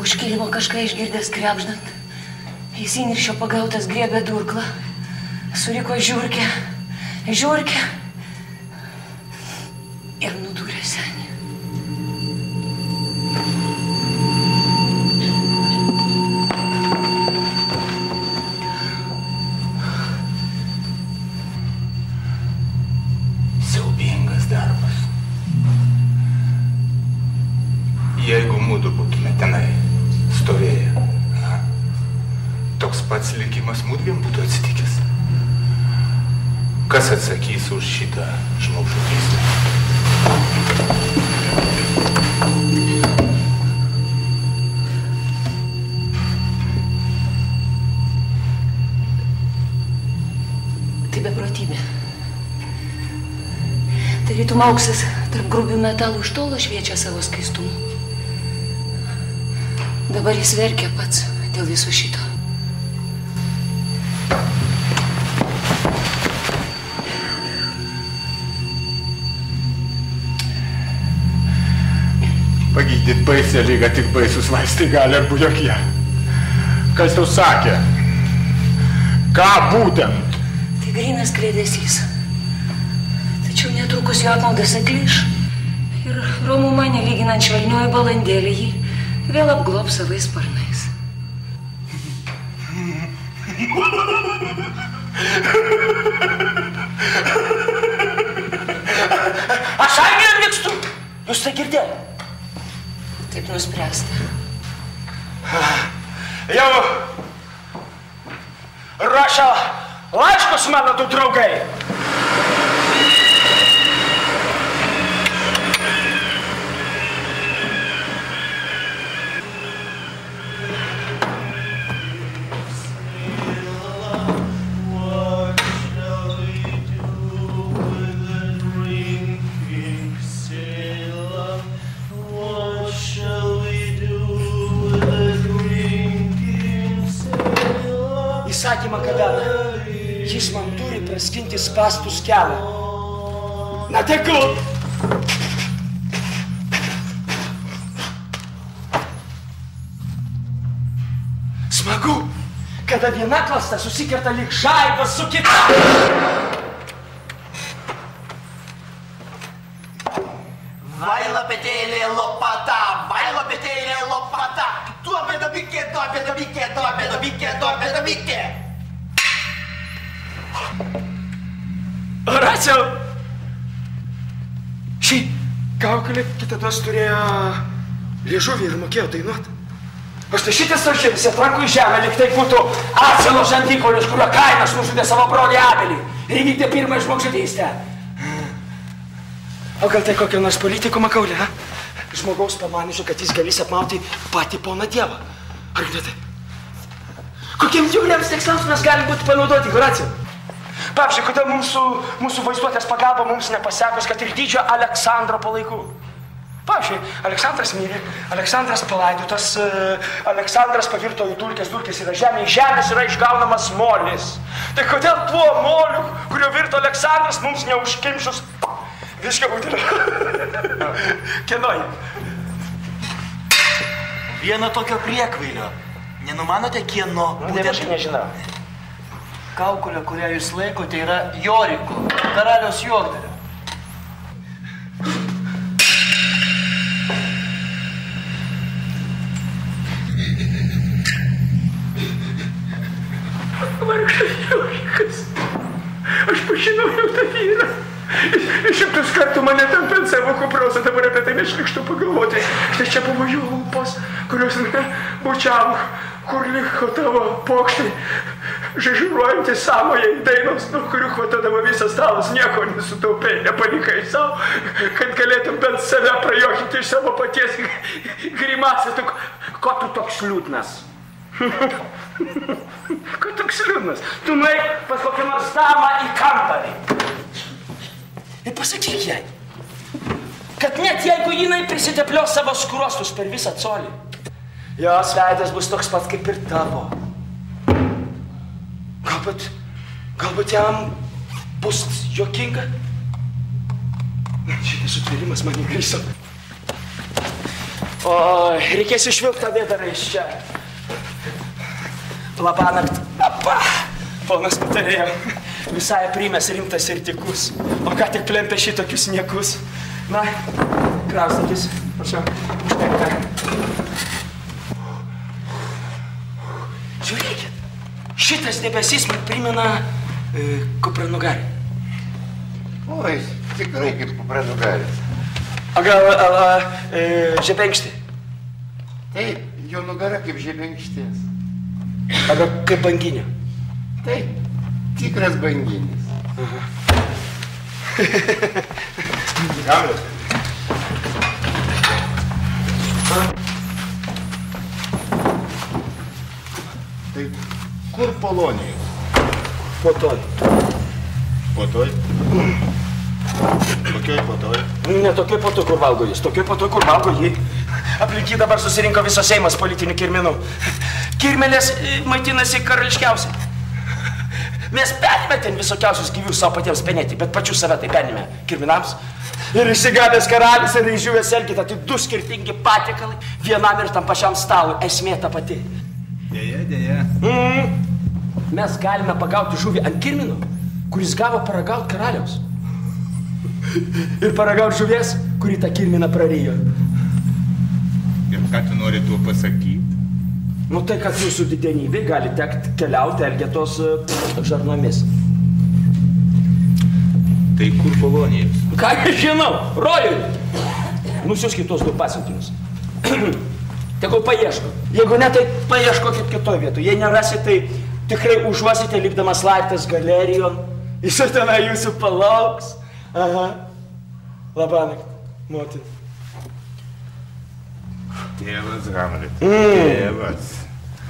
Už kilimo kažką išgirdęs krebždant. Jis įniršio pagautas griebė durklą. Suriko žiurkę. Žiurkę. Ir nudūrė senį. Siaubingas darbas. Jeigu mudu būtume tenai stovėję, toks pats likimas mudviem būtų atsitikęs. Kas atsakys už šitą žmogžudystę? Tai beprotybė. Tarytum auksas tarp grubių metalų iš tolo šviečia savo skaistumu. Dabar jis verkia pats dėl viso šito. Pagydyti baisę lygą tik baisus vaistai gali arba jokie. Kas tau sakė? Ką būtent? Tai grynas kliedesys. Tačiau netrukus jo apmaudas atlyš. Ir romuma nelyginant švelnioji balandėlė jį vėl apglobs savais sparnais. Aš angel mėgstu. Jūs tai girdėjau? Taip nuspręsta. Jau rašo laiškus mano du draugai. Įsakymą kadena. Jis man turi praskinti spąstus kelią. Na tai kur? Smagu, kada viena klasta susikerta lyg žaibas su kita. Vai lopetėlė lopata, vai lopetėlė lopata. Duobė dabikė, duobė dabikė, duobė dabikė, duobė dabikė. Raciau! Šį kaukolį kitados turėjo liežuvį ir mokėjo dainuoti. O štai šitas tošėlis atranko į žemę, lyg tai būtų Acelo žandikolius, kurio Kainas nužudė savo brolį Abelį ir įvykdė pirmąją žmogžudystę. O gal tai kokio nors politiko makaulė, ha? Žmogaus pamanišo, kad jis galės apmauti patį poną Dievą. Ar ne tai? Kokiem džiuliams tikslams mes galim būti panaudoti, Horacijau? Pavyzdžiui, kodėl mūsų vaizduotės pagalba mums nepasekus, kad ir didžio Aleksandro palaikų? Pavyzdžiui, Aleksandras mirė, Aleksandras palaidotas, Aleksandras pavirto į dulkės, dulkės yra žemė, iš žemės yra išgaunamas molis. Tai kodėl tuo moliu, kurio virto Aleksandras, mums neužkimšus viską būtina? Kieno jį? Vieno tokio priekvailio. Nenumanote, kieno būtent? Aš nežinau. Kaukolė, kurią jūs laikote, yra Joriko, karaliaus juokdario. Vargšas Jorikas. Aš pažinojau tą vyrą. Šimtus kartų mane tampė ant savo kuprosą, dabar apie tai nešlikštų pagalvoti. Štai čia buvo jų lūpos, kurios bučiavo, kur liko tavo pokštai, žažiruojantis sąmojai dainos, nuo kurių hvatodavo visas stalas, nieko nesutaupė, nepalikai savo, kad galėtum bent save prajuokinti iš savo paties grimasę. Ko tu toks liūdnas? Ko toks liūdnas? Tu nueik pas kokią nors damą į kambarį. Ir pasakyk jai, kad net jeigu jinai prisiteplios savo skruostus per visą colį, jos veidas bus toks pat kaip ir tavo. Galbūt jam bus juokinga? Šitas sutvėrimas man įgryso. O, reikės išvilkti tą vėdarą iš čia. Labanakt. Apa, ponas patarėjo. Visai primės rimtas ir tikus. O ką tik plempė šitokius niekus. Na, kraustatis. Prašau, užtenka. Žiūrėkit, šitas debesys man primena kupranugarį. Oi, tikrai kaip kupranugaris. O gal žebenkštė? Taip, jo nugara kaip žebenkštės. O gal kaip banginė? Taip, tikras banginis. Hamlet. Tai kur Polonijos? Potoj. Potoj? Kokioj potoj? Ne tokioj potoj, kur valgo jis. Tokioj potoj, kur valgo jį. Aplink jį dabar susirinko visas Seimas politinių kirminų. Kirmelės maitinasi karališkiausiai. Mes perėmė ten visokiausius gyvius savo patiems penėti, bet pačių save tai perėmė kirminams. Ir išsigabęs karalis ir išžiūvęs Elgitą, tai du skirtingi patiekalai, vienam ir tam pačiam stalui, esmė ta pati. Deja. Mes galime pagauti žuvį ant kirmino, kuris gavo paragauti karaliaus. Ir paragauti žuvies, kuri tą kirminą prarijo. Ir ką tu nori tuo pasakyti? Nu tai, kad jūsų didenybė gali tekti keliauti Elgetos žarnomis. Tai kur Polonijos? Ką aš žinau, rojui. Nusiuskit tuos du pasiuntinius. Tegul paieško. Jeigu ne, tai paieškokit kitoj vietoj. Jei nerasit, tai tikrai užuosite lipdamas laiptais galerijon. Jis ir tenai jūsų palauks. Aha. Labanakt, motin. Tėvas Hamlet. Tėvas.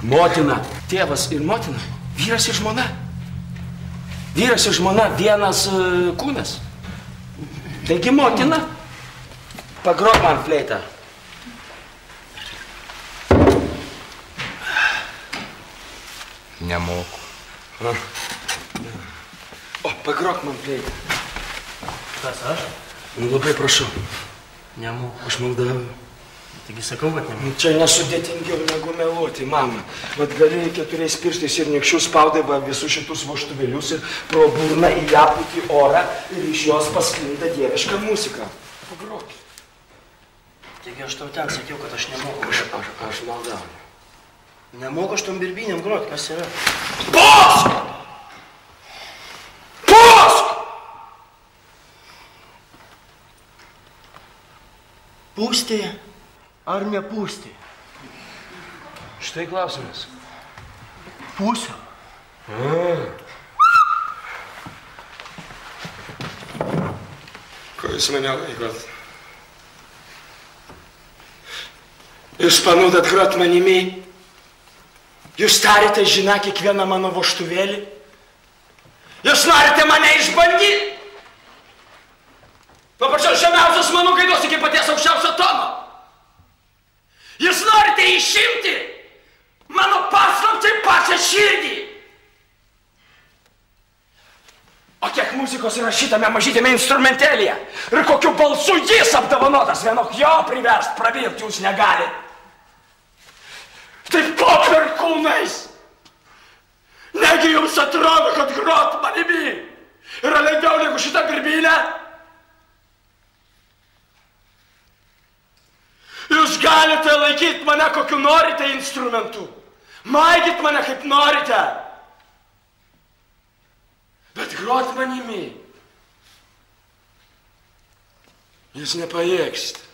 Motina. Tėvas ir motina. Vyras ir žmona. Vyras ir žmona vienas kūnas. Taigi motina. Pagrok man fleitą. Nemoku. O, pagrok man fleitą. Kas aš? Nu, labai prašau. Nemoku. Aš maldauju. Taigi sakau, kad nemoku. Čia nesudėtingiau negu meluoti, mama. Vat gali 4 pirštais ir niekščių spaudai va visus šitus voštuvėlius ir pro burną į apūtį orą ir iš jos pasklinda dieviška muzika. Pagrokit. Taigi aš tau ten sakiau, kad aš nemoku. Aš maldauju. Nemoku aš tom birbynėm grot, kas yra? Pask! Pask! Pūstė ar nepūstė? Štai klausimas. Pūsiu. Ko jūs mane laikot? Jūs panaudat grot manimi? Jūs tarite žiną kiekvieną mano voštuvėlį? Jūs norite mane išbandyti? Nuo pačios žemiausios mano gaidos iki paties aukščiausio tono. Jūs norite išimti mano paslaptį pačią širdį. O kiek muzikos yra šitame mažytėme instrumentėlyje ir kokiu balsu jis apdovanotas, vienok jo priverst prabilti jūs negali. Taip pat per kūnais. Negi jums atrodo, kad grot manimi yra lengviau negu šitą birbynę? Jūs galite laikyti mane kokiu norite instrumentu. Maigyt mane kaip norite. Bet grot manimi jūs nepajėgsite.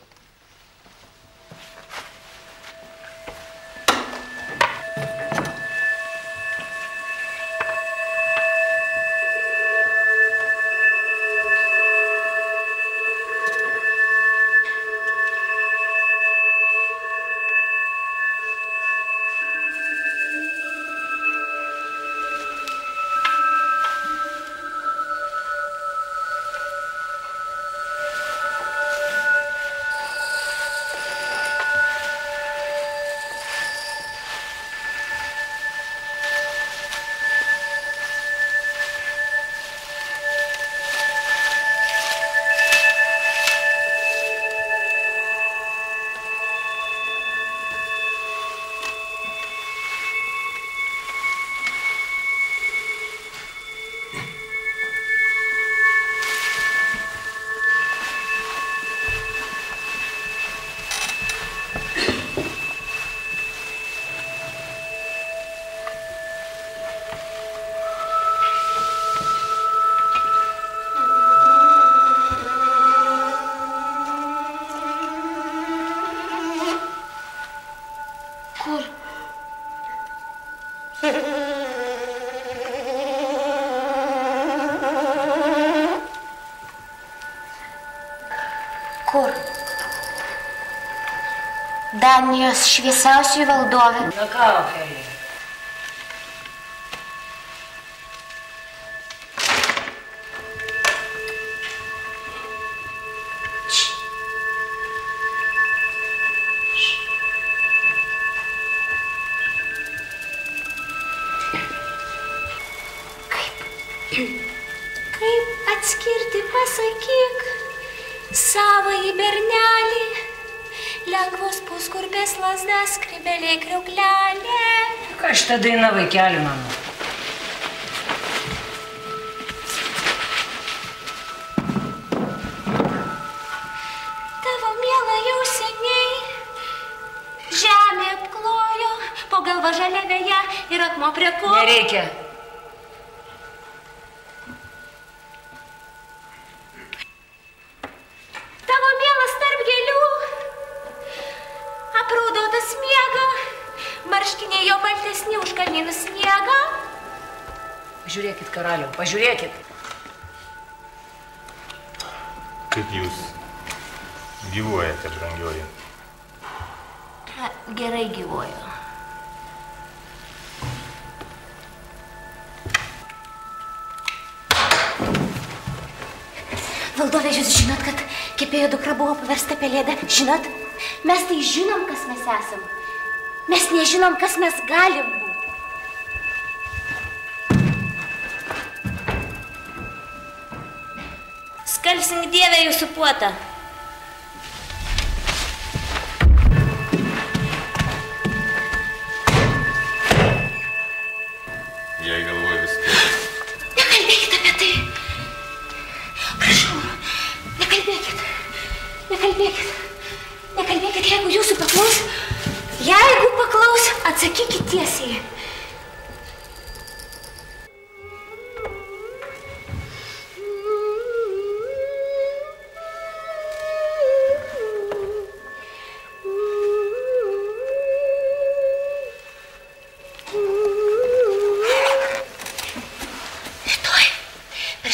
Danijos šviesiausiųjų valdovė. Na ką, Ofelija? Kaip atskirti, pasakyk, savąjį bernelį, lengvos puskurbės lasdas, skrybelė, kriauklelė. Ką šitą dainą, vaikeli mano? Tavo miela jau seniai žemė apklojo, po galva žalia veja ir akmuo prie kojų. Nereikia. Tavo mielas tarp gėlių, apraudotas miega, marškiniai jo baltesni už kalnynų sniegą. Pažiūrėkit, karaliau, pažiūrėkit. Kaip jūs gyvuojate, brangioji? Gerai gyvuoju. Valdove, jūs žinot, kad kepėjo dukra buvo paversta pelėda? Žinot? Mes tai žinom, kas mes esam. Mes nežinom, kas mes galim būti. Skalsink Dieve jūsų puotą. Jei galvoju vis tiek. Nekalbėkit apie tai. Prašau, nekalbėkit. Nekalbėkit. Nekalbėkit, jeigu jūsų paklaus. Jeigu paklaus, atsakykit tiesiai.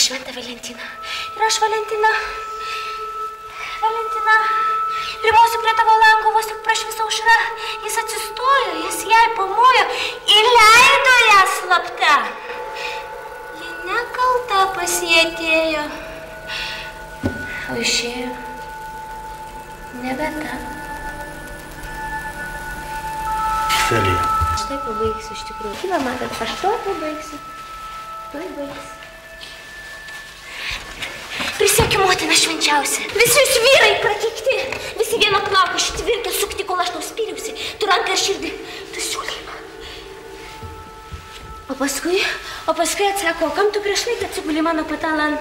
Šventą Valentiną. Ir aš, Valentina, rimosiu prie tavo lango, vos tik prašvis aušra. Jis atsistojo, jis jai pamojo ir leido ją slapta. Ji nekalta pas jį atėjo, o išėjo nebe ta. Ofelija. Aš taip pabaigsiu iš tikrųjų. Kaip matot, aš to pabaigsiu. Tuoj baigsiu. Prisiekiu, motina švenčiausia. Visi jūs vyrai prakikti. Visi vieno plauko ištvirkė, sukti, kol aš tau spyriausi. Tu ranką ir širdį, tu siūlyk. O paskui atsako, kam tu prieš laiką atsiguli mano patalan?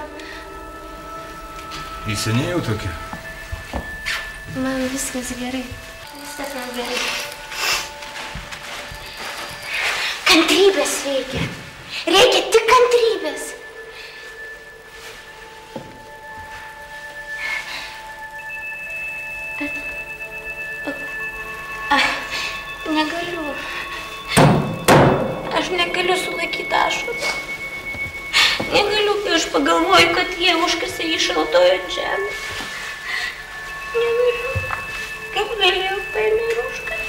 Įsenėjau tokia. Man viskas gerai. Viskas man gerai. Kantrybės reikia. Reikia tik kantrybės. Negaliu. Aš negaliu sulaikyti ašarų. Negaliu, kai aš pagalvoju, kad jie užkasė jį šaltojo žemę. Negaliu. Kaip galėjau paėmė ir užkasė.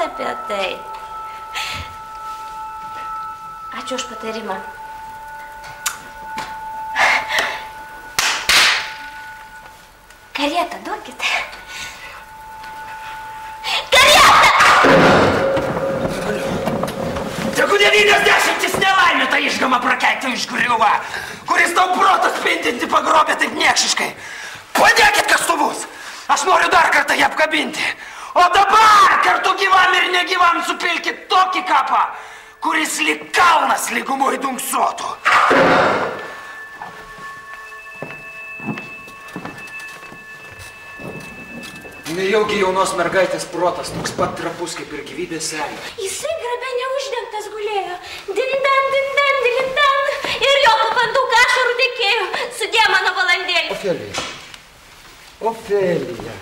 Apie tai. Ačiū už patarimą. Karietą duokite. Karietą! Tegu 90 nelaimė tą išgamą prakeikti iš griuva, kuris tau protą spindinti pagrobė taip niekšiškai. Padėkit kastuvus. Aš noriu dar kartą ją apkabinti. O dabar kartu gyvam ir negyvam supilkit tokį kapą, kuris lyg kalnas lygumoj dunksuotų. Nejaugi jaunos mergaitės protas, toks pat trapus kaip ir gyvybės selė. Jisai grabe neuždengtas gulėjo. Dindan, dindan, dindan. Ir jo papanduką ašarų tekėjo. Sudė mano valandėlį. Ofelija. Ofelija.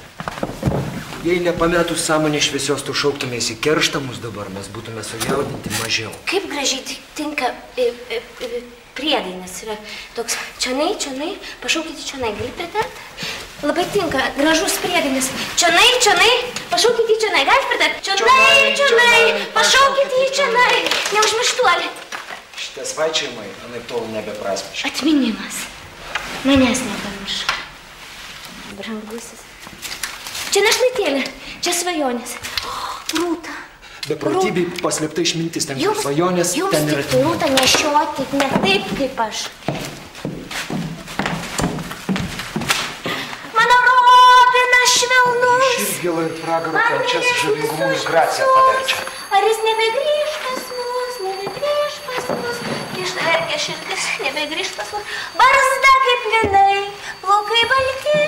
Jei nepametus sąmonė šviesios, tu šauktumės į kerštą mus dabar, mes būtume sujaudinti mažiau. Kaip gražiai tinka priedainas. Yra toks čionai, čionai, pašaukite čionai. Gali pritart? Labai tinka, gražus priedainas. Čionai, čionai, pašaukite čionai. Gali pritart? Čionai, čionai, pašaukite čionai. Neužmirštuolį. Šitie svaičiavimai, anaip tol nebeprasmiški. Atminimas. Manęs nepamiršk. Brangusis. Čia našlaitėlė, čia svajonės. Rūta. Beprotybei paslėpta išmintis, ten kur svajonės, ten yra tiktų Rūta nešioti, ne taip kaip aš. Mano robinas švelnus. Širdgėla ir pragaro kančias žavingumu ir graciją paverčia. Ar jis nebegrįž pas mus, nebegrįž pas mus. Išverkia širdis, nebegrįž pas mus. Barzda kaip linai, plaukai balti.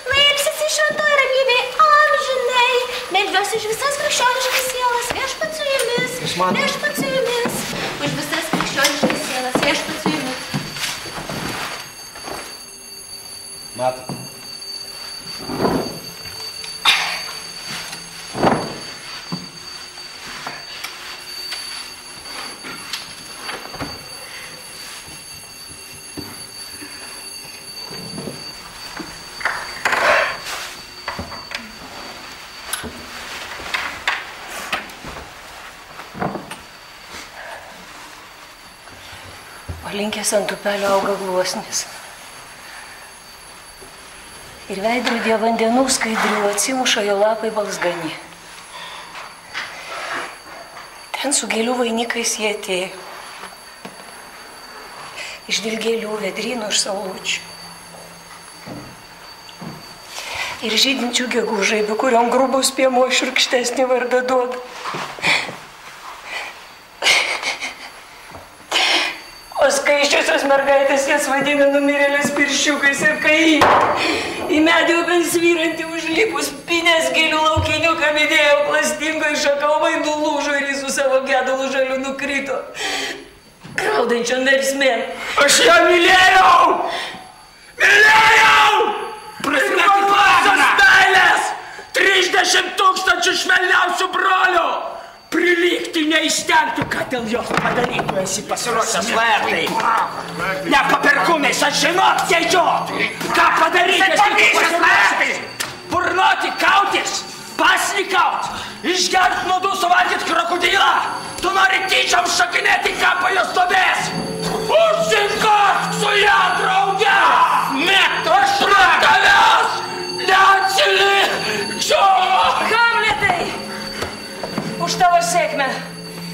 Laipsis iš šventoj ramybėj amžinai. Meldžiuosi už visas krikščioniškas sielas, viešpats su jumis. Viešpats su jumis. Už visas krikščioniškas sielas, viešpats su jumis. Matot. Palinkęs ant upelio auga gluosnis. Ir veidrodyje vandenų skaidrių atsimuša jo lapai balsgani. Ten su gėlių vainikais jie atėjo. Iš dilgėlių, vedrynų, iš saulučių. Ir žydinčių gegužaibių, kuriom grubus piemuo šiurkštesnį vardą duoda. O skaiščiosios mergaitės jas vadina numirėlės pirščiukais ir kai į medį upės svyrantį užlipus pinės gėlių laukinių kamidėjo plastingo iš šakalvai nulūžo ir jis su savo gedulų žaliu nukrito. Graudančio versmėn. Aš ją mylėjau! Mylėjau! Pirmosios meilės! 30 000 švelniausių brolių! Prilygti neįstengtų, ką dėl jos padarytų, esi pasiruošęs lėtai. Ne paperkūnais, aš žinot, sėdžiu. Ką padaryti, esi pasiruošęs? Burnoti, kautis, pasnikaut, išgert nuodų, suvalgyt krokodilą. Tu nori tyčiom šakinėti kapą jos duobės. Užsinkak su ją drauge. Aš nuo tavęs neatsilikčiau. Hamletai! Už tavo sėkmę,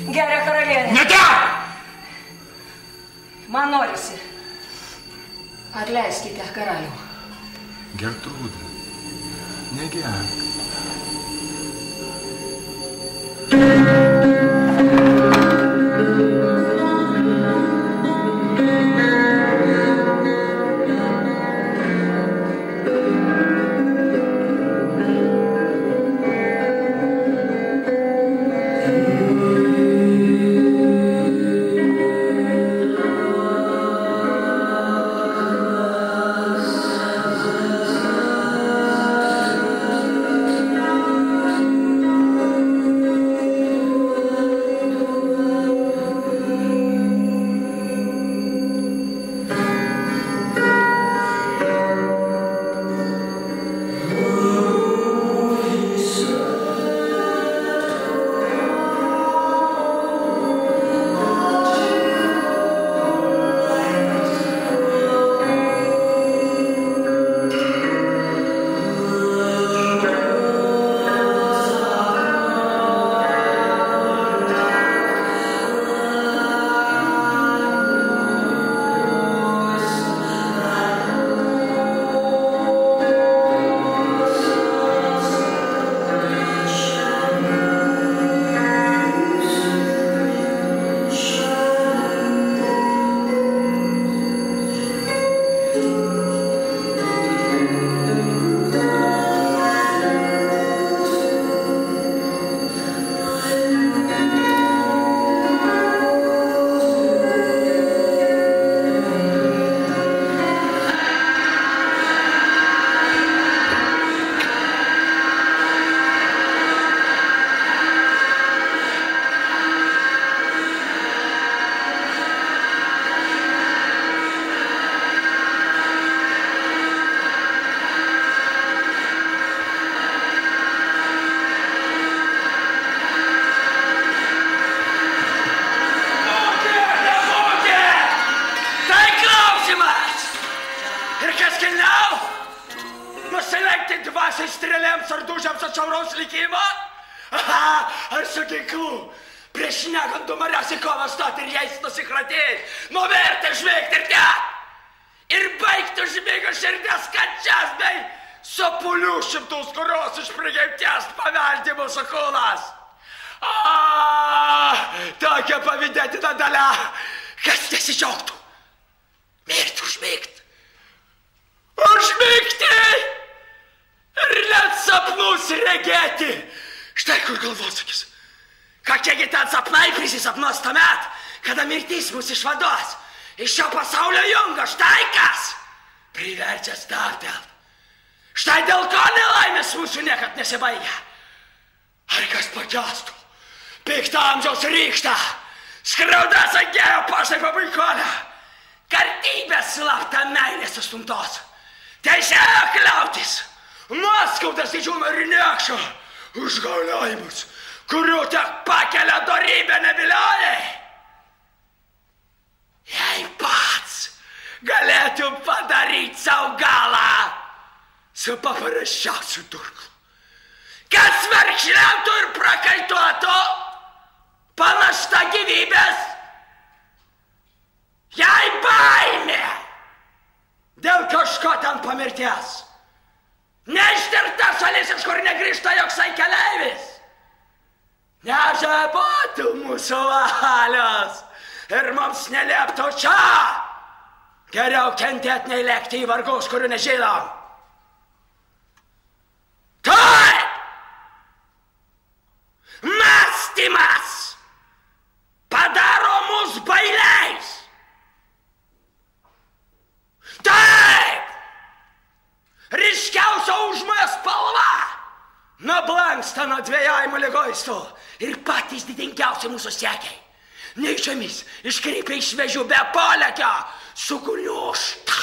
geria karalienė. Negerk! Man norisi. Atleiskite, karaliau. Gertrūda, negerk. Ir kas kilniau? Nusilenkti dvasiai strėlėms ar dužiams atšiauraus likimo? Aha, ar su ginklu? Prieš šnekant du marias į kovą stoti ir jais nusikratyti, nuverti, žveigti ir tiek. Ir baigti žmygų širdies kančias bei su pulių šimtus, kurios iš prigimties paveldi mūsų kūnas. Tokia pavydėtina dalia, kas nesidžiaugtų. Mirti užmygti. Užmygti! Ir net sapnus regėti. Štai kur galvosakis. Kokiegi ten sapnai prisisapnuos tuomet, kada mirtis mus išvados. Iš šio pasaulio jungo, štai kas priverčia stabtelt. Štai dėl ko nelaimės mūsų niekad nesibaigia. Ar kas pakęstų piktą amžiaus rykštą, skriaudas angėjo pašaipo vaikolę, kartybės slaptą meilės sustumtos, teisėjo kliautis, nuoskaudas didžiūno ir niekšo, užgauliojimus, kurių tiek pakelia dorybė nebiliojai. Jei pats galėtum padaryti savo galą su paprasčiausiu durklu, kad smerkšliautų ir prakaituotų panašta gyvybės, jei baimė dėl kažko ten pamirties, neištirta šalis, iš kur negrįžta joksai keleivis, nežabotų mūsų valios ir mums nelieptų čia. Geriau kentėt nei lėkti į vargus, kurių nežinom. Taip! Mąstymas padaro mus bailiais. Taip! Ryškiausio užmojo spalva nublanksta nuo dvejojimų liguistų ir patys didingiausi mūsų siekiai. Neišiomis iškreipia iš vėžių be polėkio suguliošta.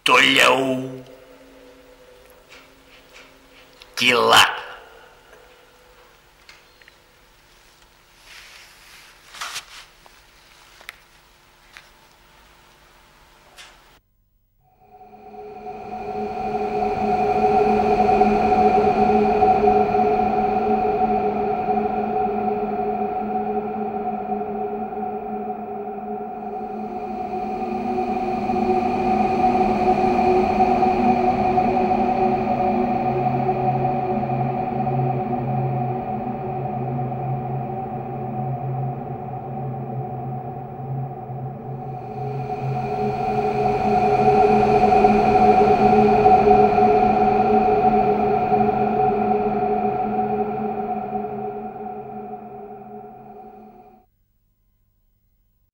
Toliau tyla.